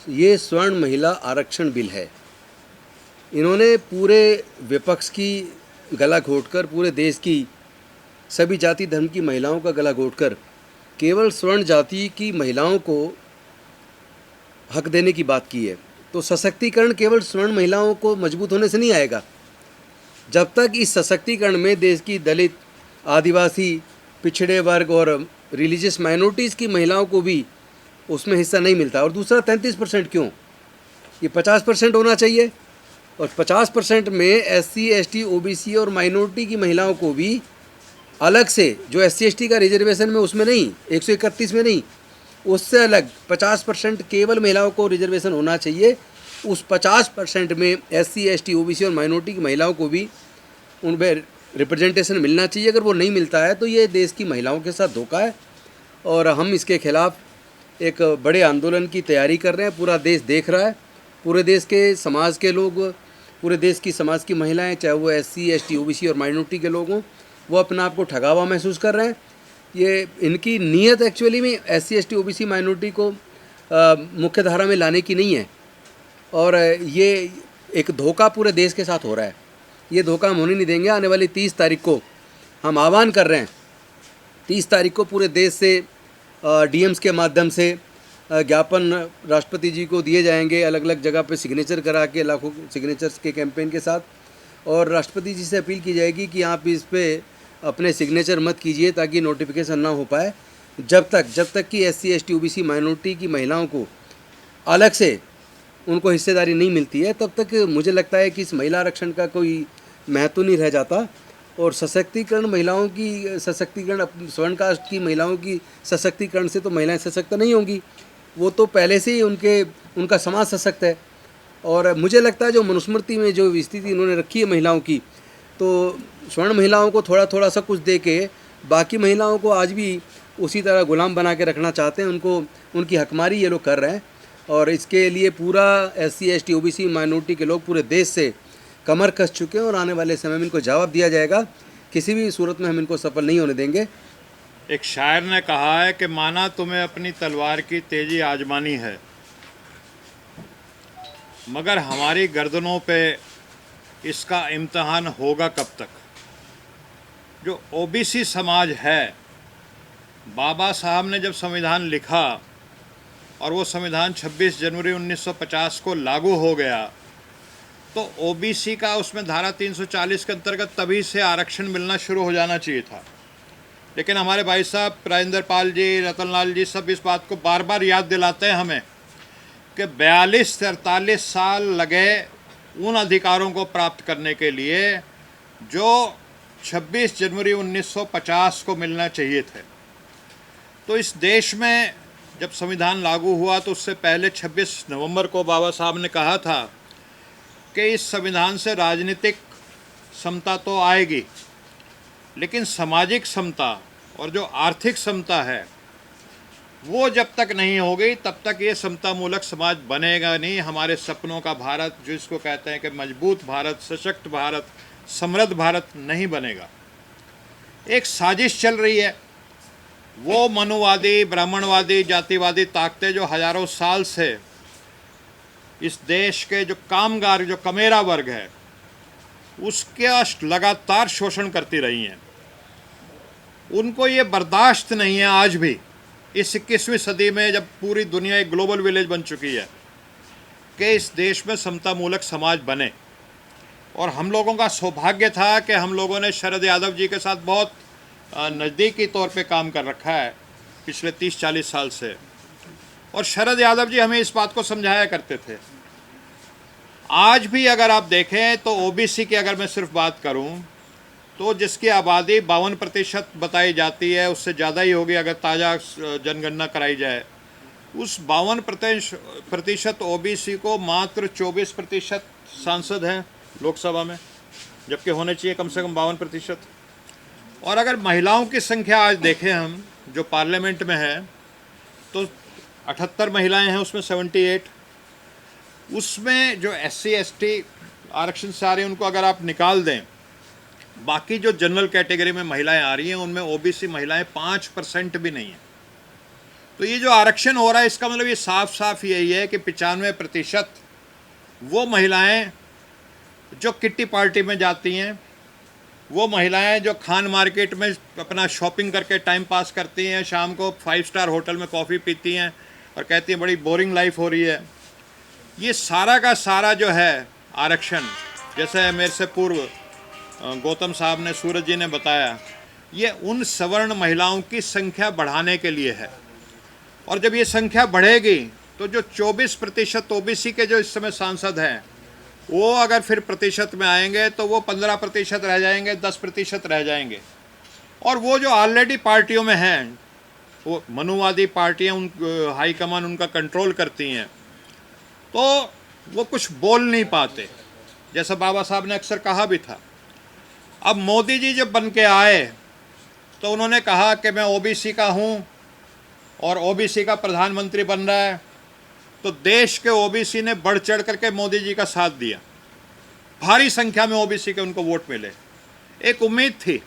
ये स्वर्ण महिला आरक्षण बिल है। इन्होंने पूरे विपक्ष की गला घोटकर, पूरे देश की सभी जाति धर्म की महिलाओं का गला घोटकर केवल स्वर्ण जाति की महिलाओं को हक देने की बात की है। तो सशक्तिकरण केवल स्वर्ण महिलाओं को मजबूत होने से नहीं आएगा। जब तक इस सशक्तिकरण में देश की दलित, आदिवासी, पिछड़े वर्ग और रिलीजियस माइनॉरिटीज़ की महिलाओं को भी उसमें हिस्सा नहीं मिलता। और दूसरा 33% क्यों, ये 50% होना चाहिए। और 50% में SC, ST, OBC और माइनॉरिटी की महिलाओं को भी अलग से, जो SC, ST का रिजर्वेशन में उसमें नहीं, 131 में नहीं, उससे अलग 50% केवल महिलाओं को रिजर्वेशन होना चाहिए। उस 50% में SC, ST, OBC और माइनॉरिटी की महिलाओं को भी उनमें रिप्रेजेंटेशन मिलना चाहिए। अगर वो नहीं मिलता है तो ये देश की महिलाओं के साथ धोखा है और हम इसके खिलाफ एक बड़े आंदोलन की तैयारी कर रहे हैं। पूरा देश देख रहा है, पूरे देश के समाज के लोग, पूरे देश की समाज की महिलाएं, चाहे वो SC, ST, OBC और माइनॉरिटी के लोग हों, वो अपने आप को ठगा हुआ महसूस कर रहे हैं। ये इनकी नीयत एक्चुअली में SC, ST, OBC माइनॉरिटी को मुख्य धारा में लाने की नहीं है। और ये एक धोखा पूरे देश के साथ हो रहा है। ये धोखा हम होने नहीं देंगे। आने वाली 30 तारीख को हम आह्वान कर रहे हैं, 30 तारीख को पूरे देश से DMs के माध्यम से ज्ञापन राष्ट्रपति जी को दिए जाएंगे, अलग अलग जगह पे सिग्नेचर करा के, लाखों सिग्नेचर्स के कैंपेन के साथ। और राष्ट्रपति जी से अपील की जाएगी कि आप इस पे अपने सिग्नेचर मत कीजिए ताकि नोटिफिकेशन ना हो पाए। जब तक कि SC, ST, OBC माइनॉरिटी की महिलाओं को अलग से उनको हिस्सेदारी नहीं मिलती है, तब तक मुझे लगता है कि इस महिला आरक्षण का कोई महत्व नहीं रह जाता। और सशक्तिकरण, महिलाओं की सशक्तिकरण, स्वर्ण कास्ट की महिलाओं की सशक्तिकरण से तो महिलाएं सशक्त नहीं होंगी, वो तो पहले से ही उनका समाज सशक्त है। और मुझे लगता है जो मनुस्मृति में जो स्थिति इन्होंने रखी है महिलाओं की, तो स्वर्ण महिलाओं को थोड़ा थोड़ा सा कुछ दे के बाकी महिलाओं को आज भी उसी तरह गुलाम बना के रखना चाहते हैं। उनको, उनकी हकमारी ये लोग कर रहे हैं। और इसके लिए पूरा SC, ST, OBC माइनॉरिटी के लोग पूरे देश से कमर कस चुके हैं और आने वाले समय में इनको जवाब दिया जाएगा। किसी भी सूरत में हम इनको सफल नहीं होने देंगे। एक शायर ने कहा है कि माना तुम्हें अपनी तलवार की तेजी आजमानी है, मगर हमारी गर्दनों पे इसका इम्तहान होगा कब तक। जो OBC समाज है, बाबा साहब ने जब संविधान लिखा और वो संविधान 26 जनवरी 1950 को लागू हो गया, तो OBC का उसमें धारा 340 के अंतर्गत तभी से आरक्षण मिलना शुरू हो जाना चाहिए था। लेकिन हमारे भाई साहब राजेंद्र पाल जी, रतन लाल जी सब इस बात को बार बार याद दिलाते हैं हमें कि 42 से 48 साल लगे उन अधिकारों को प्राप्त करने के लिए जो 26 जनवरी 1950 को मिलना चाहिए थे। तो इस देश में जब संविधान लागू हुआ तो उससे पहले 26 नवंबर को बाबा साहब ने कहा था कि इस संविधान से राजनीतिक समता तो आएगी, लेकिन सामाजिक समता और जो आर्थिक समता है वो जब तक नहीं होगी तब तक ये समता मूलक समाज बनेगा नहीं। हमारे सपनों का भारत, जो इसको कहते हैं कि मजबूत भारत, सशक्त भारत, समृद्ध भारत नहीं बनेगा। एक साजिश चल रही है, वो मनुवादी, ब्राह्मणवादी, जातिवादी ताकतें जो हजारों साल से इस देश के जो कामगार, जो कमेरा वर्ग है, उसका लगातार शोषण करती रही हैं। उनको ये बर्दाश्त नहीं है आज भी, इस 21वीं सदी में जब पूरी दुनिया एक ग्लोबल विलेज बन चुकी है, कि इस देश में समता मूलक समाज बने। और हम लोगों का सौभाग्य था कि हम लोगों ने शरद यादव जी के साथ बहुत नज़दीकी तौर पे काम कर रखा है पिछले 30-40 साल से, और शरद यादव जी हमें इस बात को समझाया करते थे। आज भी अगर आप देखें तो OBC की अगर मैं सिर्फ बात करूं तो जिसकी आबादी 52% बताई जाती है, उससे ज़्यादा ही होगी अगर ताज़ा जनगणना कराई जाए, उस 52% OBC को मात्र 24% सांसद हैं लोकसभा में, जबकि होने चाहिए कम से कम 52%। और अगर महिलाओं की संख्या आज देखें हम जो पार्लियामेंट में है, तो 78 महिलाएं हैं, उसमें 78, उसमें जो SC ST आरक्षण से आ रही हैं उनको अगर आप निकाल दें, बाकी जो जनरल कैटेगरी में महिलाएं आ रही हैं उनमें OBC महिलाएं 5% भी नहीं हैं। तो ये जो आरक्षण हो रहा है इसका मतलब ये साफ साफ यही है कि 95% वो महिलाएं जो किट्टी पार्टी में जाती हैं, वो महिलाएं जो खान मार्केट में अपना शॉपिंग करके टाइम पास करती हैं, शाम को 5 स्टार होटल में कॉफ़ी पीती हैं और कहती हैं बड़ी बोरिंग लाइफ हो रही है, ये सारा का सारा जो है आरक्षण, जैसे मेरे से पूर्व गौतम साहब ने, सूरज जी ने बताया, ये उन सवर्ण महिलाओं की संख्या बढ़ाने के लिए है। और जब ये संख्या बढ़ेगी तो जो 24% ओबीसी के जो इस समय सांसद हैं, वो अगर फिर प्रतिशत में आएंगे तो वो 15% रह जाएंगे, 10% रह जाएंगे। और वो जो ऑलरेडी पार्टियों में हैं, वो मनुवादी पार्टियां, उन हाईकमान उनका कंट्रोल करती हैं, तो वो कुछ बोल नहीं पाते, जैसा बाबा साहब ने अक्सर कहा भी था। अब मोदी जी जब बन के आए तो उन्होंने कहा कि मैं ओबीसी का हूँ और ओबीसी का प्रधानमंत्री बन रहा है, तो देश के ओबीसी ने बढ़ चढ़ करके मोदी जी का साथ दिया। भारी संख्या में ओबीसी के उनको वोट मिले। एक उम्मीद थी,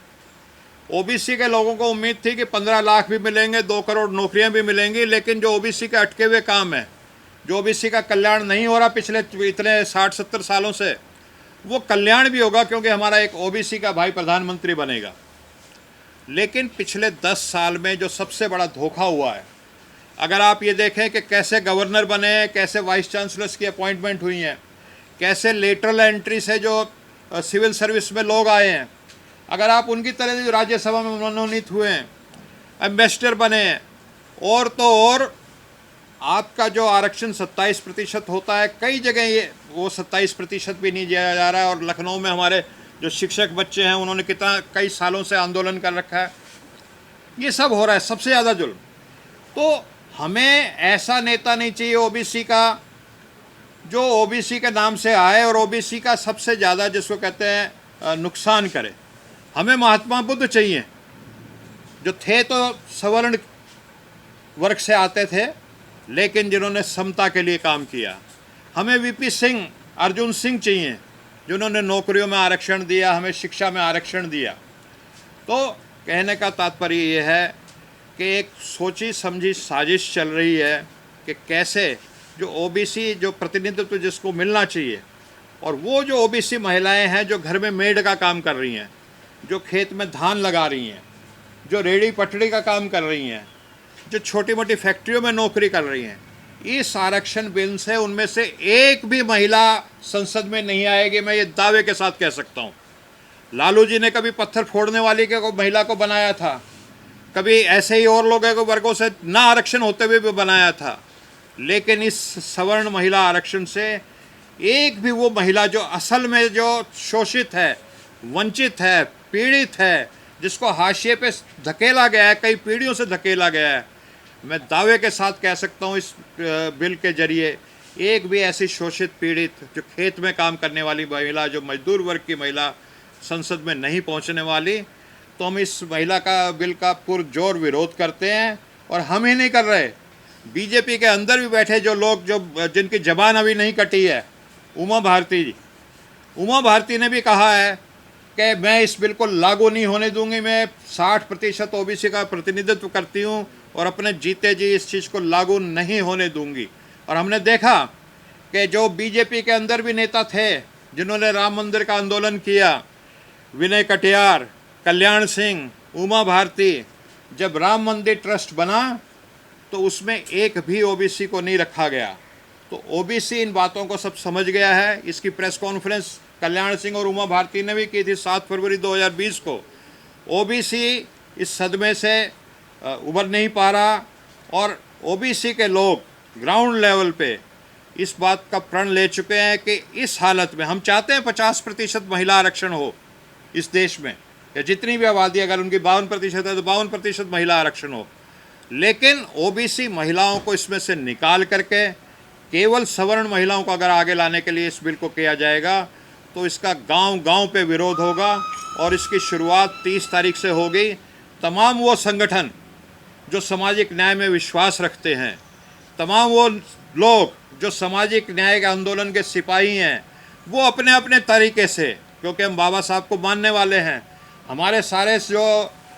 ओबीसी के लोगों को उम्मीद थी कि 15 लाख भी मिलेंगे, 2 करोड़ नौकरियां भी मिलेंगी, लेकिन जो ओबीसी के अटके हुए काम है, जो ओबीसी का कल्याण नहीं हो रहा पिछले इतने 60-70 सालों से, वो कल्याण भी होगा क्योंकि हमारा एक ओबीसी का भाई प्रधानमंत्री बनेगा। लेकिन पिछले 10 साल में जो सबसे बड़ा धोखा हुआ है, अगर आप ये देखें कि कैसे गवर्नर बने, कैसे वाइस चांसलर्स की अपॉइंटमेंट हुई हैं, कैसे लेटरल एंट्री से जो सिविल सर्विस में लोग आए हैं, अगर आप उनकी तरह जो राज्यसभा में मनोनीत हुए हैं, एम्बेसडर बने हैं, और तो और आपका जो आरक्षण 27% होता है, कई जगह ये वो 27% भी नहीं दिया जा रहा है। और लखनऊ में हमारे जो शिक्षक बच्चे हैं, उन्होंने कितना कई सालों से आंदोलन कर रखा है। ये सब हो रहा है, सबसे ज़्यादा जुल्म। तो हमें ऐसा नेता नहीं चाहिए ओबीसी का जो ओबीसी के नाम से आए और ओबीसी का सबसे ज़्यादा जिसको कहते हैं नुकसान करे। हमें महात्मा बुद्ध चाहिए, जो थे तो सवर्ण वर्ग से आते थे, लेकिन जिन्होंने समता के लिए काम किया। हमें वीपी सिंह, अर्जुन सिंह चाहिए, जिन्होंने नौकरियों में आरक्षण दिया, हमें शिक्षा में आरक्षण दिया। तो कहने का तात्पर्य ये है कि एक सोची समझी साजिश चल रही है कि कैसे जो ओबीसी जो प्रतिनिधित्व जिसको मिलना चाहिए, और वो जो ओबीसी महिलाएं हैं जो घर में मेड का काम कर रही हैं, जो खेत में धान लगा रही हैं, जो रेहड़ी पटड़ी का काम कर रही हैं, जो छोटी मोटी फैक्ट्रियों में नौकरी कर रही हैं, इस आरक्षण बिल से उनमें से एक भी महिला संसद में नहीं आएगी। मैं ये दावे के साथ कह सकता हूँ। लालू जी ने कभी पत्थर फोड़ने वाली के को महिला को बनाया था, कभी ऐसे ही और लोगों को वर्गों से ना आरक्षण होते हुए भी बनाया था, लेकिन इस सवर्ण महिला आरक्षण से एक भी वो महिला जो असल में जो शोषित है, वंचित है, पीड़ित है, जिसको हाशिए पे धकेला गया है, कई पीढ़ियों से धकेला गया है, मैं दावे के साथ कह सकता हूँ इस बिल के जरिए एक भी ऐसी शोषित पीड़ित जो खेत में काम करने वाली महिला, जो मजदूर वर्ग की महिला संसद में नहीं पहुँचने वाली। तो हम इस महिला का बिल का पुरजोर विरोध करते हैं। और हम ही नहीं कर रहे, बीजेपी के अंदर भी बैठे जो लोग, जो जिनकी जबान अभी नहीं कटी है, उमा भारती जी, उमा भारती ने भी कहा है कि मैं इस बिल को लागू नहीं होने दूंगी। मैं 60% ओबीसी का प्रतिनिधित्व करती हूं और अपने जीते जी इस चीज़ को लागू नहीं होने दूंगी। और हमने देखा कि जो बीजेपी के अंदर भी नेता थे जिन्होंने राम मंदिर का आंदोलन किया, विनय कटियार, कल्याण सिंह, उमा भारती, जब राम मंदिर ट्रस्ट बना तो उसमें एक भी ओबीसी को नहीं रखा गया। तो ओबीसी इन बातों को सब समझ गया है। इसकी प्रेस कॉन्फ्रेंस कल्याण सिंह और उमा भारती ने भी की थी 7 फरवरी 2020 को। ओबीसी इस सदमे से उबर नहीं पा रहा और ओबीसी के लोग ग्राउंड लेवल पे इस बात का प्रण ले चुके हैं कि इस हालत में हम चाहते हैं 50% महिला आरक्षण हो इस देश में, या जितनी भी आबादी, अगर उनकी 52% है तो 52% महिला आरक्षण हो। लेकिन ओबीसी महिलाओं को इसमें से निकाल करके केवल सवर्ण महिलाओं को अगर आगे लाने के लिए इस बिल को किया जाएगा तो इसका गांव-गांव पे विरोध होगा। और इसकी शुरुआत 30 तारीख से होगी। तमाम वो संगठन जो सामाजिक न्याय में विश्वास रखते हैं, तमाम वो लोग जो सामाजिक न्याय के आंदोलन के सिपाही हैं, वो अपने अपने तरीके से, क्योंकि हम बाबा साहब को मानने वाले हैं, हमारे सारे जो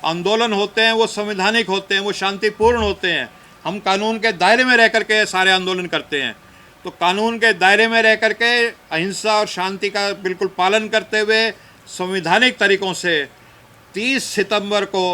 आंदोलन होते हैं वो संवैधानिक होते हैं, वो शांतिपूर्ण होते हैं। हम कानून के दायरे में रह करके सारे आंदोलन करते हैं। तो कानून के दायरे में रह करके अहिंसा और शांति का बिल्कुल पालन करते हुए संवैधानिक तरीक़ों से 30 सितंबर को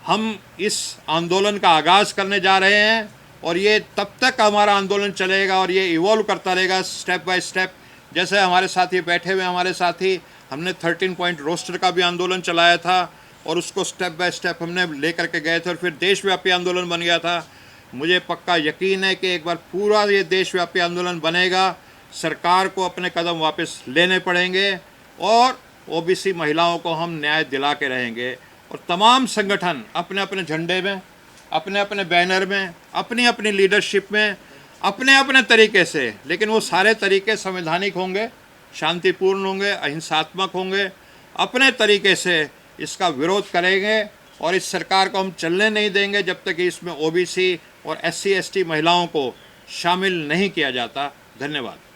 हम इस आंदोलन का आगाज़ करने जा रहे हैं और ये तब तक हमारा आंदोलन चलेगा और ये इवॉल्व करता रहेगा स्टेप बाय स्टेप। जैसे हमारे साथी बैठे हुए हमारे साथी, हमने 13 पॉइंट रोस्टर का भी आंदोलन चलाया था और उसको स्टेप बाय स्टेप हमने ले करके गए थे और फिर देशव्यापी आंदोलन बन गया था। मुझे पक्का यकीन है कि एक बार पूरा ये देशव्यापी आंदोलन बनेगा, सरकार को अपने कदम वापस लेने पड़ेंगे और ओबीसी महिलाओं को हम न्याय दिला के रहेंगे। और तमाम संगठन अपने अपने झंडे में, अपने अपने बैनर में, अपनी अपनी लीडरशिप में, अपने अपने तरीके से, लेकिन वो सारे तरीके संवैधानिक होंगे, शांतिपूर्ण होंगे, अहिंसात्मक होंगे, अपने तरीके से इसका विरोध करेंगे और इस सरकार को हम चलने नहीं देंगे जब तक कि इसमें ओबीसी और SC ST महिलाओं को शामिल नहीं किया जाता। धन्यवाद।